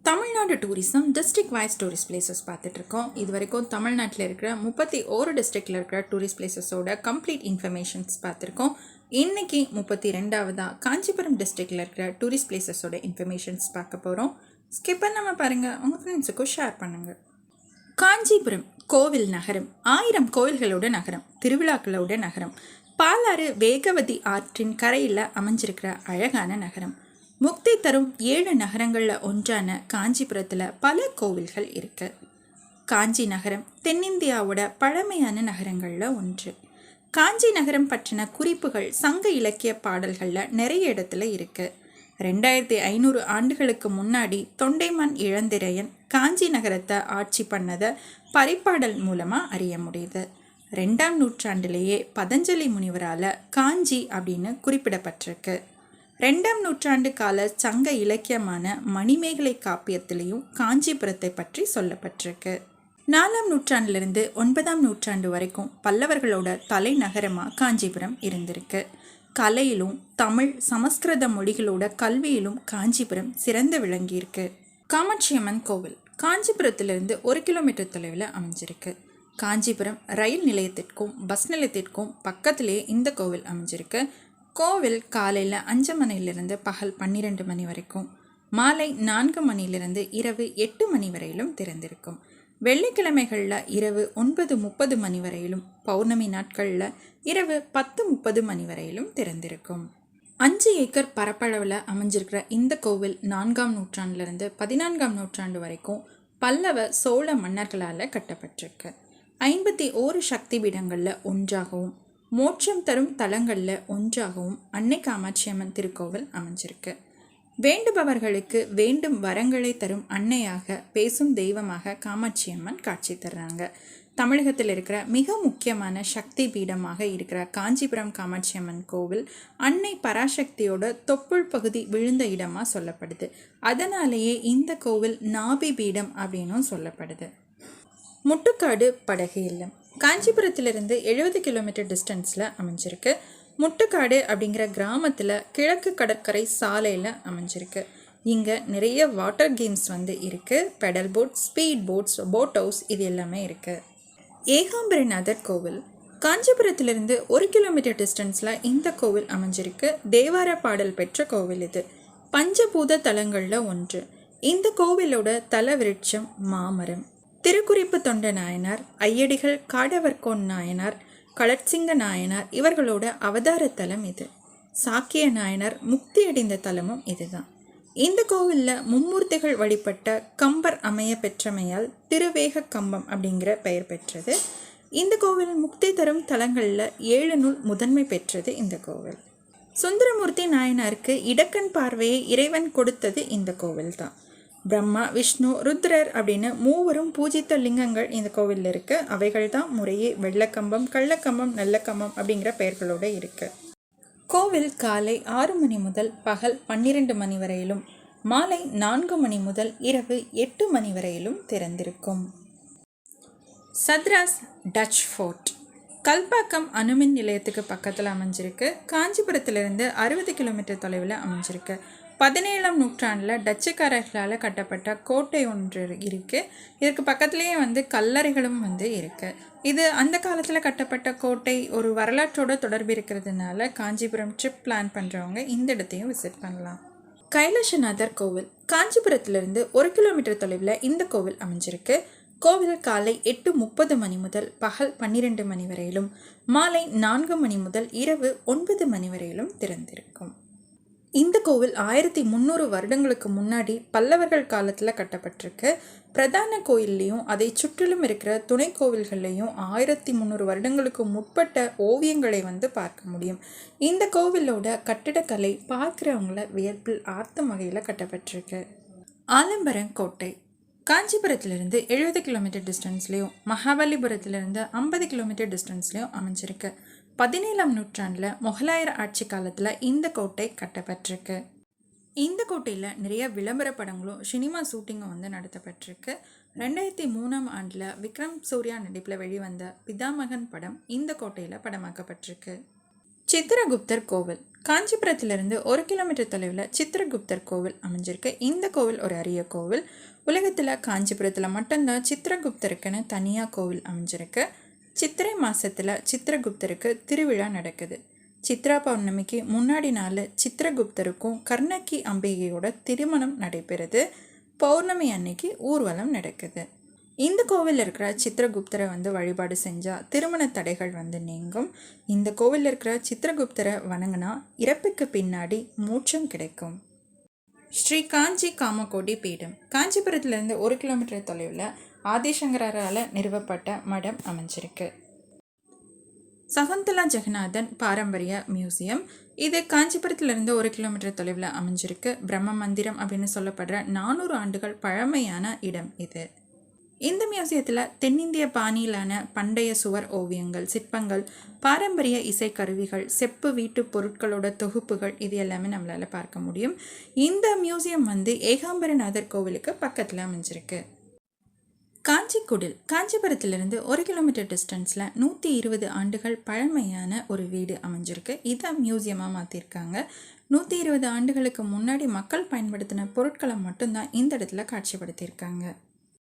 Tamil Nadu tourism district wise tourist places பார்த்துட்ருக்கோம். இது வரைக்கும் தமிழ்நாட்டில் இருக்கிற 31 டிஸ்ட்ரிக்டில் இருக்கிற டூரிஸ்ட் பிளேசஸோட கம்ப்ளீட் இன்ஃபர்மேஷன்ஸ் பார்த்துருக்கோம். இன்றைக்கி 32வதாக காஞ்சிபுரம் டிஸ்ட்ரிக்டில் இருக்கிற டூரிஸ்ட் பிளேசஸோட இன்ஃபர்மேஷன்ஸ் பார்க்க போகிறோம். ஸ்கிப் பண்ணாமல் பாருங்கள், உங்கள் ஃப்ரெண்ட்ஸுக்கும் ஷேர் பண்ணுங்கள். காஞ்சிபுரம் கோவில் நகரம், 1000 கோவில்களோட நகரம், திருவிழாக்களோட நகரம், பாலாறு வேகவதி ஆற்றின் கரையில் அமைஞ்சிருக்கிற அழகான நகரம். முக்தி தரும் 7 நகரங்களில் ஒன்றான காஞ்சிபுரத்தில் பல கோவில்கள் இருக்கு. காஞ்சி நகரம் தென்னிந்தியாவோட பழமையான நகரங்களில் ஒன்று. காஞ்சி நகரம் பற்றின குறிப்புகள் சங்க இலக்கிய பாடல்களில் நிறைய இடத்துல இருக்கு. 2500 ஆண்டுகளுக்கு முன்னாடி தொண்டைமான் இளந்திரையன் காஞ்சி நகரத்தை ஆட்சி பண்ணதை பரிபாடல் மூலமாக அறிய முடியுது. 2ஆம் நூற்றாண்டிலேயே பதஞ்சலி முனிவரால் காஞ்சி அப்படின்னு குறிப்பிடப்பட்டிருக்கு. 2ஆம் நூற்றாண்டு கால சங்க இலக்கியமான மணிமேகலை காப்பியத்திலையும் காஞ்சிபுரத்தை பற்றி சொல்லப்பட்டிருக்கு. 4ஆம் நூற்றாண்டிலிருந்து 9ஆம் நூற்றாண்டு வரைக்கும் பல்லவர்களோட தலைநகரமாக காஞ்சிபுரம் இருந்திருக்கு. கலையிலும் தமிழ் சமஸ்கிருத மொழிகளோட கல்வியிலும் காஞ்சிபுரம் சிறந்து விளங்கியிருக்கு. காமாட்சியம்மன் கோவில் காஞ்சிபுரத்திலிருந்து 1 கிலோமீட்டர் தொலைவில் அமைஞ்சிருக்கு. காஞ்சிபுரம் ரயில் நிலையத்திற்கும் பஸ் நிலையத்திற்கும் பக்கத்திலேயே இந்த கோவில் அமைஞ்சிருக்கு. கோவில் காலையில் 5 மணிலிருந்து பகல் 12 மணி வரைக்கும், மாலை 4 மணிலிருந்து இரவு 8 மணி வரையிலும் திறந்திருக்கும். வெள்ளிக்கிழமைகளில் இரவு 9:30 மணி வரையிலும், பௌர்ணமி நாட்களில் இரவு 10:30 மணி வரையிலும் திறந்திருக்கும். 5 ஏக்கர் பரப்பளவில் அமைஞ்சிருக்கிற இந்த கோவில் 4ஆம் நூற்றாண்டிலிருந்து 14ஆம் நூற்றாண்டு வரைக்கும் பல்லவ சோழ மன்னர்களால் கட்டப்பட்டிருக்கு. 51 சக்தி பீடங்களில் ஒன்றாகவும் மோட்சம் தரும் தலங்களில் ஒன்றாகவும் அன்னை காமாட்சியம்மன் திருக்கோவில் அமைஞ்சிருக்கு. வேண்டுபவர்களுக்கு வேண்டும் வரங்களை தரும் அன்னையாக, பேசும் தெய்வமாக காமாட்சியம்மன் காட்சி தர்றாங்க. தமிழகத்தில் இருக்கிற மிக முக்கியமான சக்தி பீடமாக இருக்கிற காஞ்சிபுரம் காமாட்சியம்மன் கோவில் அன்னை பராசக்தியோட தொப்புள் பகுதி விழுந்த இடமாக சொல்லப்படுது. அதனாலேயே இந்த கோவில் நாபி பீடம் அப்படின்னும் சொல்லப்படுது. முட்டுக்காடு படகு இல்லம் காஞ்சிபுரத்திலிருந்து 70 கிலோமீட்டர் டிஸ்டன்ஸில் அமைஞ்சிருக்கு. முட்டுக்காடு அப்படிங்கிற கிராமத்தில் கிழக்கு கடற்கரை சாலையில் அமைஞ்சிருக்கு. இங்கே நிறைய வாட்டர் கேம்ஸ் இருக்குது. Pedal boat, speed boats, boat house, இது எல்லாமே இருக்குது. ஏகாம்பரநாதர் கோவில் காஞ்சிபுரத்திலிருந்து 1 கிலோமீட்டர் டிஸ்டன்ஸில் இந்த கோவில் அமைஞ்சிருக்கு. தேவார பாடல் பெற்ற கோவில் இது. பஞ்சபூத தலங்களில் ஒன்று. இந்த கோவிலோட தல விருட்சம் மாமரம். திருக்குறிப்பு தொண்ட நாயனார், ஐயடிகள் காடவர்கோன் நாயனார், களட்சிங்க நாயனார் இவர்களோட அவதார தலம் இது. சாக்கிய நாயனார் முக்தி அடைந்த தலமும் இதுதான். இந்த கோவிலில் மும்மூர்த்திகள் வழிபட்ட கம்பர் அமைய பெற்றமையால் திருவேக கம்பம் அப்படிங்கிற பெயர் பெற்றது. இந்த கோவில் முக்தி தரும் தலங்களில் 7 நூல் முதன்மை பெற்றது இந்த கோவில். சுந்தரமூர்த்தி நாயனாருக்கு இடக்கண் பார்வையை இறைவன் கொடுத்தது இந்த கோவில் தான். பிரம்மா, விஷ்ணு, ருத்ரர் அப்படின்னு 3 பூஜித்த லிங்கங்கள் இந்த கோவிலில் இருக்குது. அவைகள் தான் முறையே வெள்ளக்கம்பம், கள்ளக்கம்பம், நல்லக்கம்பம் அப்படிங்கிற பெயர்களோடு இருக்குது. கோவில் காலை 6 மணி முதல் பகல் 12 மணி வரையிலும், மாலை 4 மணி முதல் இரவு 8 மணி வரையிலும் திறந்திருக்கும். சத்ராஸ் டச் ஃபோர்ட் கல்பாக்கம் அணுமின் நிலையத்துக்கு பக்கத்தில் அமைஞ்சிருக்கு. காஞ்சிபுரத்திலிருந்து 60 கிலோமீட்டர் தொலைவில் அமைஞ்சிருக்கு. 17ஆம் நூற்றாண்டில் டச்சுக்காரர்களால் கட்டப்பட்ட கோட்டை ஒன்று இருக்குது. இதற்கு பக்கத்துலேயே கல்லறைகளும் இருக்குது. இது அந்த காலத்தில் கட்டப்பட்ட கோட்டை. ஒரு வரலாற்றோட தொடர்பு இருக்கிறதுனால காஞ்சிபுரம் ட்ரிப் பிளான் பண்ணுறவங்க இந்த இடத்தையும் விசிட் பண்ணலாம். கைலாசநாதர் கோவில் காஞ்சிபுரத்திலிருந்து 1 கிலோமீட்டர் தொலைவில் இந்த கோவில் அமைஞ்சிருக்கு. கோவில் காலை 8:30 மணி முதல் பகல் 12 மணி வரையிலும், மாலை 4 மணி முதல் இரவு 9 மணி வரையிலும் திறந்திருக்கும். இந்த கோவில் 1300 வருடங்களுக்கு முன்னாடி பல்லவர்கள் காலத்தில் கட்டப்பட்டிருக்கு. பிரதான கோயில்லையும் அதை சுற்றிலும் இருக்கிற துணை கோவில்கள்லையும் 1300 வருடங்களுக்கு முற்பட்ட ஓவியங்களை பார்க்க முடியும். இந்த கோவிலோட கட்டிடக்கலை பார்க்குறவங்கள வியப்பில் ஆர்த்தும் வகையில் கட்டப்பட்டிருக்கு. ஆலம்பரங்கோட்டை காஞ்சிபுரத்திலிருந்து 70 கிலோமீட்டர் டிஸ்டன்ஸ்லேயும், மகாபலிபுரத்திலிருந்து 50 கிலோமீட்டர் டிஸ்டன்ஸ்லேயும் அமைஞ்சிருக்கு. 17ஆம் நூற்றாண்டில் முகலாயர் ஆட்சி காலத்தில் இந்த கோட்டை கட்டப்பட்டிருக்கு. இந்த கோட்டையில் நிறைய விளம்பர படங்களும் சினிமா ஷூட்டிங்கும் நடத்தப்பட்டிருக்கு. 2003ஆம் ஆண்டில் விக்ரம் சூர்யா நடிப்பில் வெளிவந்த பிதாமகன் படம் இந்த கோட்டையில் படமாக்கப்பட்டிருக்கு. சித்திரகுப்தர் கோவில் காஞ்சிபுரத்திலிருந்து 1 கிலோமீட்டர் தொலைவில் சித்திரகுப்தர் கோவில் அமைஞ்சிருக்கு. இந்த கோவில் ஒரு அரிய கோவில். உலகத்தில் காஞ்சிபுரத்தில் மட்டும்தான் சித்திரகுப்தருக்குன்னு தனியாக கோவில் அமைஞ்சிருக்கு. சித்திரை மாதத்தில் சித்திரகுப்தருக்கு திருவிழா நடக்குது. சித்ரா பௌர்ணமிக்கு முன்னாடி நாள் சித்திரகுப்தருக்கும் கர்ணகி அம்பிகையோட திருமணம் நடைபெறுது. பௌர்ணமி அன்னைக்கு ஊர்வலம் நடக்குது. இந்த கோவிலில் இருக்கிற சித்திரகுப்தரை வழிபாடு செஞ்சால் திருமண தடைகள் நீங்கும். இந்த கோவிலில் இருக்கிற சித்திரகுப்தரை வணங்கினா இறப்புக்கு பின்னாடி மோட்சம் கிடைக்கும். ஸ்ரீ காஞ்சி காமகோடி பீடம் காஞ்சிபுரத்திலிருந்து 1 கிலோமீட்டர் தொலைவில் ஆதிசங்கரால் நிறுவப்பட்ட மடம் அமைஞ்சிருக்கு. சகுந்தலா ஜெகநாதன் பாரம்பரிய மியூசியம் இது காஞ்சிபுரத்திலிருந்து 1 கிலோமீட்டர் தொலைவில் அமைஞ்சிருக்கு. பிரம்ம மந்திரம் அப்படின்னு சொல்லப்படுற 400 ஆண்டுகள் பழமையான இடம் இது. இந்த மியூசியத்தில் தென்னிந்திய பாணியிலான பண்டைய சுவர் ஓவியங்கள், சிற்பங்கள், பாரம்பரிய இசைக்கருவிகள், செப்பு வீட்டு பொருட்களோட தொகுப்புகள் இது எல்லாமே நம்மளால் பார்க்க முடியும். இந்த மியூசியம் ஏகாம்பரநாதர் கோவிலுக்கு பக்கத்தில் அமைஞ்சிருக்கு. காஞ்சிக்குடில் காஞ்சிபுரத்திலிருந்து 1 கிலோமீட்டர் டிஸ்டன்ஸில் 120 ஆண்டுகள் பழமையான ஒரு வீடு அமைஞ்சிருக்கு. இதை மியூசியமாக மாற்றிருக்காங்க. 120 ஆண்டுகளுக்கு முன்னாடி மக்கள் பயன்படுத்தின பொருட்களை மட்டும்தான் இந்த இடத்துல காட்சிப்படுத்தியிருக்காங்க.